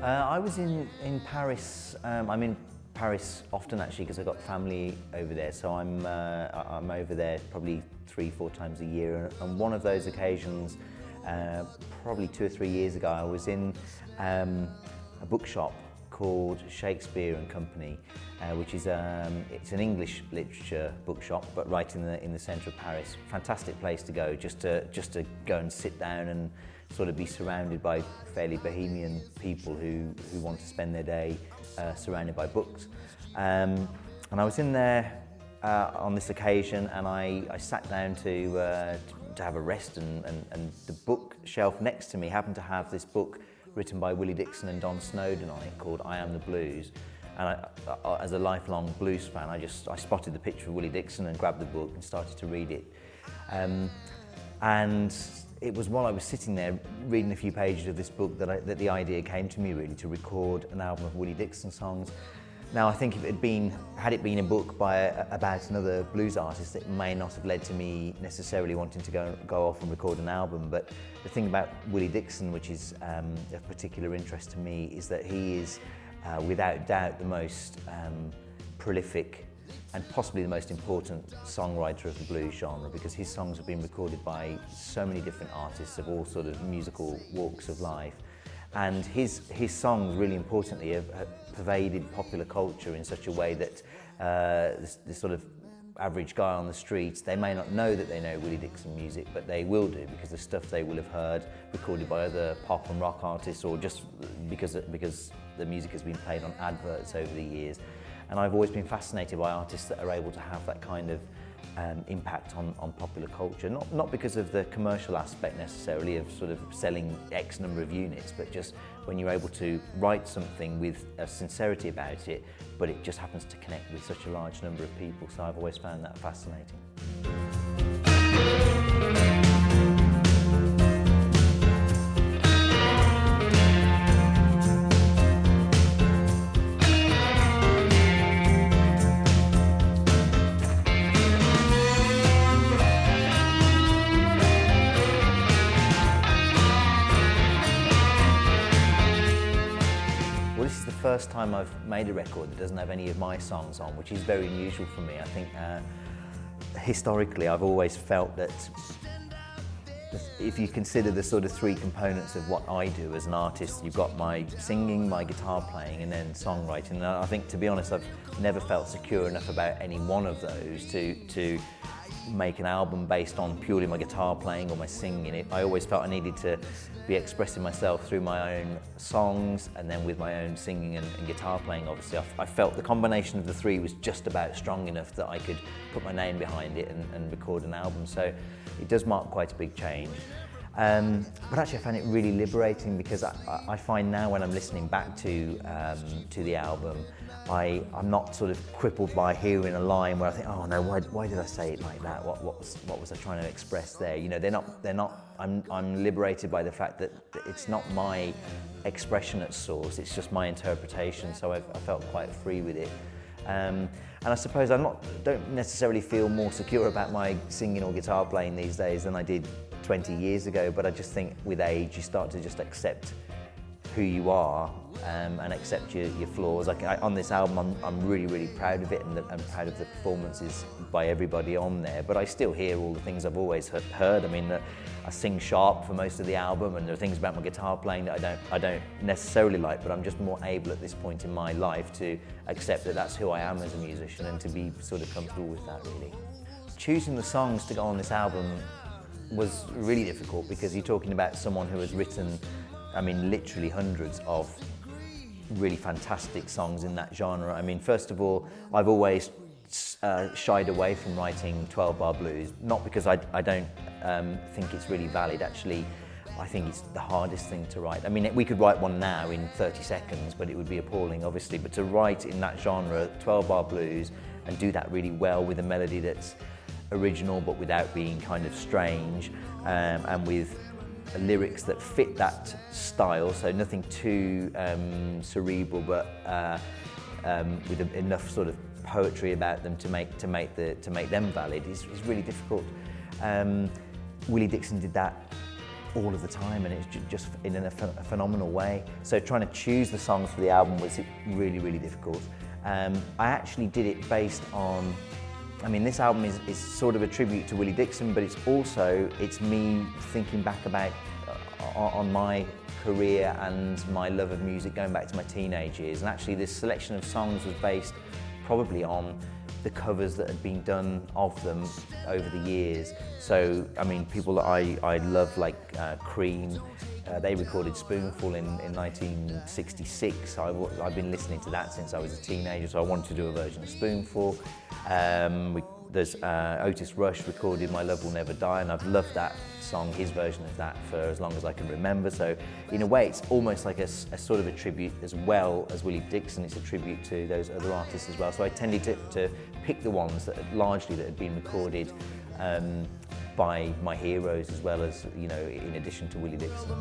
I was in Paris. I'm in Paris often actually because I've got family over there, so I'm over there probably 3-4 times a year. And one of those occasions, probably 2 or 3 years ago, I was in a bookshop called Shakespeare and Company, which is it's an English literature bookshop, but right in the centre of Paris. Fantastic place to go, just to go and sit down and sort of be surrounded by fairly bohemian people who want to spend their day surrounded by books. And I was in there on this occasion, and I sat down to have a rest, and the bookshelf next to me happened to have this book written by Willie Dixon and Don Snowden on it called I Am the Blues. And as a lifelong blues fan, I spotted the picture of Willie Dixon and grabbed the book and started to read it. And it was while I was sitting there reading a few pages of this book that the idea came to me, really, to record an album of Willie Dixon songs. Now, I think if had it been a book about another blues artist, it may not have led to me necessarily wanting to go off and record an album. But the thing about Willie Dixon, which is of particular interest to me, is that he is without doubt the most prolific and possibly the most important songwriter of the blues genre, because his songs have been recorded by so many different artists of all sort of musical walks of life. And his songs, really importantly, have pervaded popular culture in such a way that this sort of average guy on the streets, they may not know that they know Willie Dixon music, but they will do, because the stuff they will have heard recorded by other pop and rock artists, or just because the music has been played on adverts over the years. And I've always been fascinated by artists that are able to have that kind of impact on popular culture, not because of the commercial aspect necessarily of sort of selling X number of units, but just when you're able to write something with a sincerity about it, but it just happens to connect with such a large number of people. So I've always found that fascinating. First time I've made a record that doesn't have any of my songs on, which is very unusual for me. I think historically I've always felt that if you consider the sort of 3 components of what I do as an artist, you've got my singing, my guitar playing, and then songwriting. And I think, to be honest, I've never felt secure enough about any one of those to make an album based on purely my guitar playing or my singing. I always felt I needed to be expressing myself through my own songs, and then with my own singing and guitar playing, obviously. I felt the combination of the 3 was just about strong enough that I could put my name behind it and record an album. So it does mark quite a big change. But actually I find it really liberating, because I find now when I'm listening back to the album, I'm not sort of crippled by hearing a line where I think, oh no, why did I say it like that? What was I trying to express there? You know, they're not. I'm liberated by the fact that it's not my expression at source. It's just my interpretation. So I felt quite free with it. And I suppose don't necessarily feel more secure about my singing or guitar playing these days than I did 20 years ago. But I just think with age, you start to just accept who you are and accept your flaws. On this album, I'm really, really proud of it, and I'm proud of the performances by everybody on there. But I still hear all the things I've always heard. I mean, I sing sharp for most of the album, and there are things about my guitar playing that I don't necessarily like, but I'm just more able at this point in my life to accept that that's who I am as a musician, and to be sort of comfortable with that, really. Choosing the songs to go on this album was really difficult, because you're talking about someone who has written, I mean, literally hundreds of really fantastic songs in that genre. I mean, first of all, I've always shied away from writing 12-bar blues, not because I don't think it's really valid. Actually, I think it's the hardest thing to write. I mean, we could write one now in 30 seconds, but it would be appalling, obviously. But to write in that genre, 12-bar blues, and do that really well with a melody that's original but without being kind of strange, and with lyrics that fit that style, so nothing too cerebral, but with enough sort of poetry about them to make them valid is really difficult. Willie Dixon did that all of the time, and it's just in a phenomenal way. So trying to choose the songs for the album was really, really difficult. I actually did it based on, I mean, this album is sort of a tribute to Willie Dixon, but it's me thinking back about on my career and my love of music going back to my teenage years. And actually this selection of songs was based probably on the covers that had been done of them over the years. So, I mean, people that I love, like Cream, they recorded Spoonful in 1966. I've been listening to that since I was a teenager, so I wanted to do a version of Spoonful. There's Otis Rush recorded My Love Will Never Die, and I've loved that song, his version of that, for as long as I can remember. So in a way, it's almost like a sort of a tribute as well as Willie Dixon. It's a tribute to those other artists as well. So I tended to pick the ones that had been recorded by my heroes, as well as, you know, in addition to Willie Dixon.